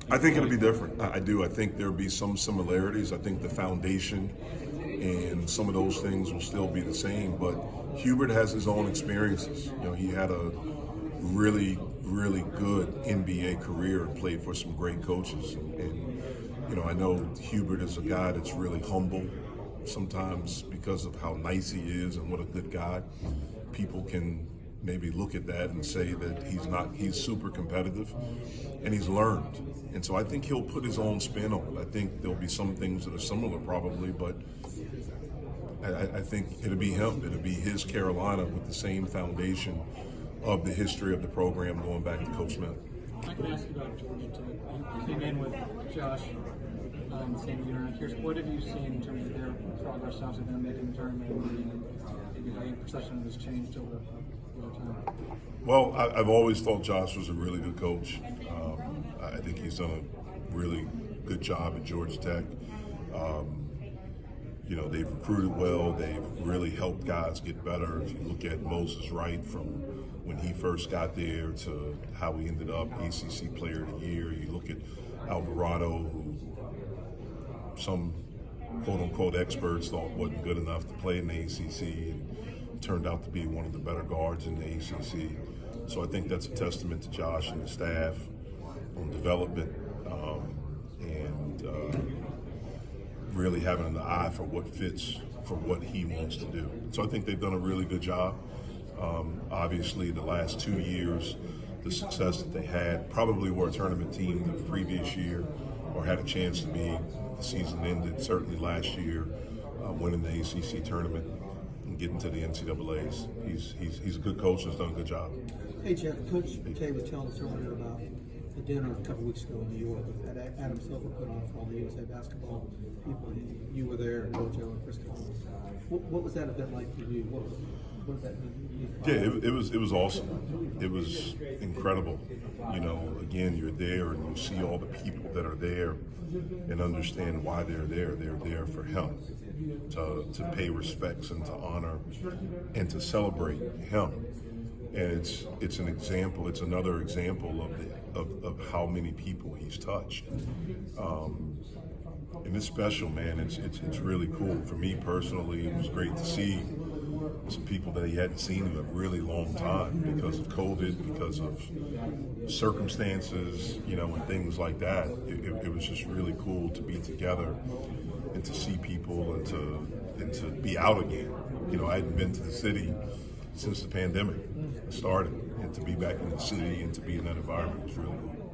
I think it'll be different. I do. I think there'll be some similarities. I think the foundation and some of those things will still be the same. But Hubert has his own experiences. You know, he had a really, really good NBA career and played for some great coaches. And you know, I know Hubert is a guy that's really humble. Sometimes because of how nice he is and what a good guy, people can maybe look at that and say that he's super competitive, and he's learned. And so I think he'll put his own spin on it. I think there'll be some things that are similar probably, but I think it'll be him. It'll be his Carolina with the same foundation of the history of the program going back to Coach Smith. I can ask you about Georgia Tech. You came in with Josh same year. I'm curious, what have you seen in terms of their progress after them making the tournament, and maybe how your perception has changed over time? Well, I've always thought Josh was a really good coach. I think he's done a really good job at Georgia Tech. You know, they've recruited well. They've really helped guys get better. If you look at Moses Wright from when he first got there to how he ended up ACC Player of the Year. You look at Alvarado, who some quote-unquote experts thought wasn't good enough to play in the ACC, and turned out to be one of the better guards in the ACC. So I think that's a testament to Josh and the staff on development and really having an eye for what fits for what he wants to do. So I think they've done a really good job. Obviously, the last 2 years, the success that they had, probably were a tournament team the previous year or had a chance to be. The season ended certainly last year, winning the ACC tournament and getting to the NCAAs. He's a good coach and has done a good job. Hey Jeff, Coach K was telling us earlier about the dinner a couple weeks ago in New York that Adam Silver put on for all the USA basketball people. You were there, Joe and Chris Collins. What was that event like for you? What did that mean? Yeah, it was awesome. It was incredible. You know, again, you're there and you see all the people that are there and understand why they're there. They're there for him, to pay respects and to honor and to celebrate him. And it's an example. It's another example of how many people he's touched. And it's special, man. It's really cool. For me personally, it was great to see some people that he hadn't seen in a really long time because of COVID, because of circumstances, you know, and things like that. It was just really cool to be together and to see people and to be out again. You know, I hadn't been to the city since the pandemic started, and to be back in the city and to be in that environment was really cool.